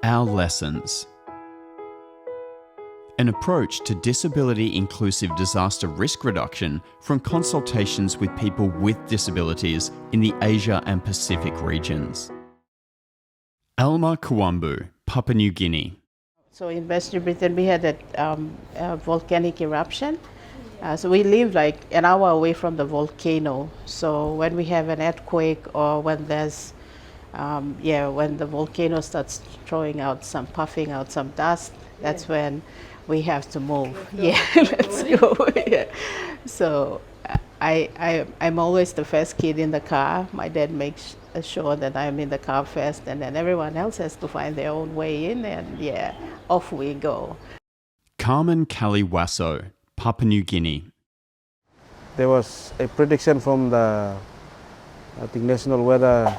Our lessons. An approach to disability-inclusive disaster risk reduction from consultations with people with disabilities in the Asia and Pacific regions. Almah, Kuambu, Papua New Guinea. So in Western Britain, we had a volcanic eruption. So we live like an hour away from the volcano. So when we have an earthquake or when there's, when the volcano starts puffing out some dust, that's when we have to move. Yeah, let's go. Yeah. So I'm always the first kid in the car. My dad makes sure that I'm in the car first, and then everyone else has to find their own way in, and yeah, off we go. Kaman Waso, Papua New Guinea. There was a prediction from the National Weather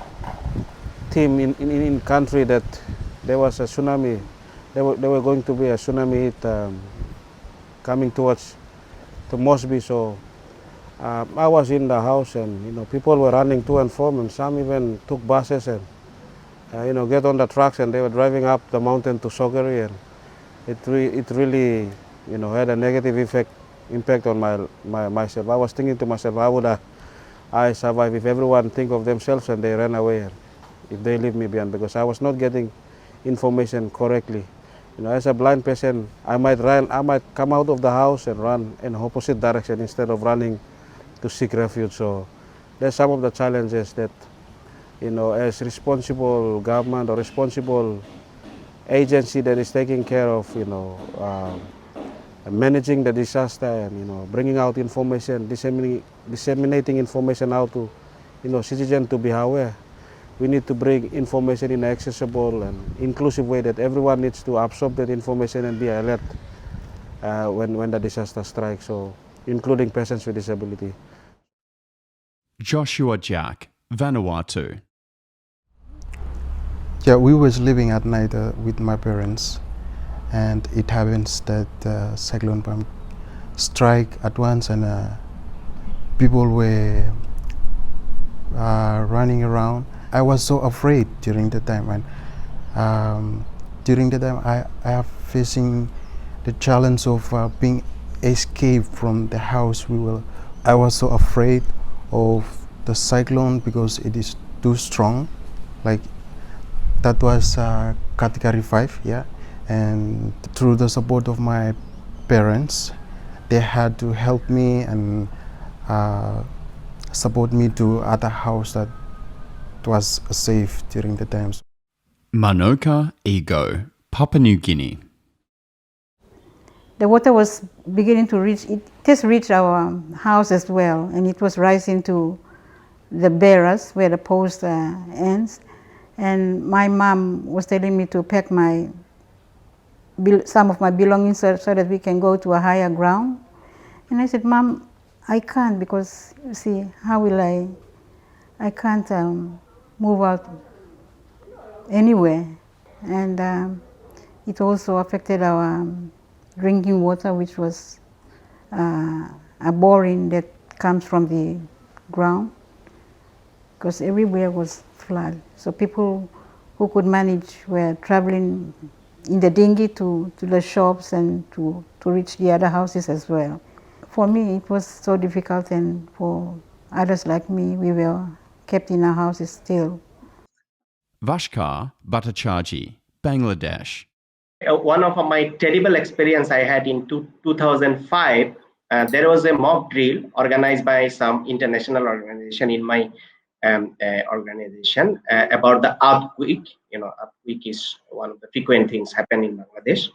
team in country that there was a tsunami. There were going to be a tsunami hit coming towards the Mosby. So I was in the house, and people were running to and from, and some even took buses and get on the trucks, and they were driving up the mountain to Sogeri, and it really had a negative impact on myself. I was thinking to myself, how would I survive if everyone think of themselves and they ran away, and if they leave me behind, because I was not getting information correctly. As a blind person, I might come out of the house and run in opposite direction instead of running to seek refuge. So there's some of the challenges that, as responsible government or responsible agency that is taking care of, managing the disaster and, bringing out information, disseminating information out to, citizens to be aware. We need to bring information in an accessible and inclusive way that everyone needs to absorb that information and be alert when the disaster strikes, so including persons with disability. Joshua Jack, Vanuatu. Yeah, we was living at night with my parents, and it happens that cyclone bomb strike at once, and people were running around. I was so afraid during the time, and during the time I have facing the challenge of being escaped from the house. I was so afraid of the cyclone because it is too strong. Like that was category 5, yeah. And through the support of my parents, they had to help me and support me to other house that was safe during the times. Manoka, Ego, Papua New Guinea. The water was beginning to reach, it just reached our house as well, and it was rising to the barrels where the post ends. And my mom was telling me to pack some of my belongings so that we can go to a higher ground. And I said, Mom, I can't, because you see, how will I can't move out anywhere. And it also affected our drinking water, which was a boring that comes from the ground, because everywhere was flood. So people who could manage were traveling in the dinghy to the shops and to reach the other houses as well. For me, it was so difficult, and for others like me, we were kept in our houses still. Vashkar, Bhattacharjee, Bangladesh. One of my terrible experience I had in 2005, there was a mock drill organized by some international organization in my organization about the earthquake. Earthquake is one of the frequent things happen in Bangladesh.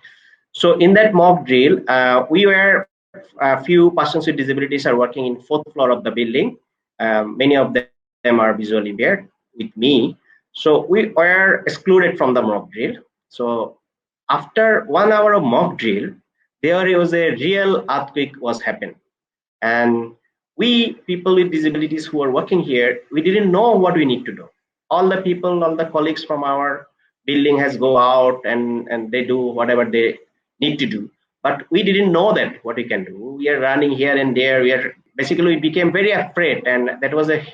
So in that mock drill, we were a few persons with disabilities are working in 4th floor of the building. Many of them are visually impaired with me. So we were excluded from the mock drill. So after 1 hour of mock drill, there was a real earthquake was happening. And we people with disabilities who are working here, we didn't know what we need to do. All the colleagues from our building has go out and they do whatever they need to do. But we didn't know that what we can do. We are running here and there. We became very afraid, and that was a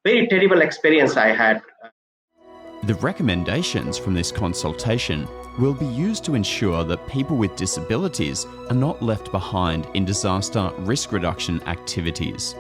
very terrible experience I had. The recommendations from this consultation will be used to ensure that people with disabilities are not left behind in disaster risk reduction activities.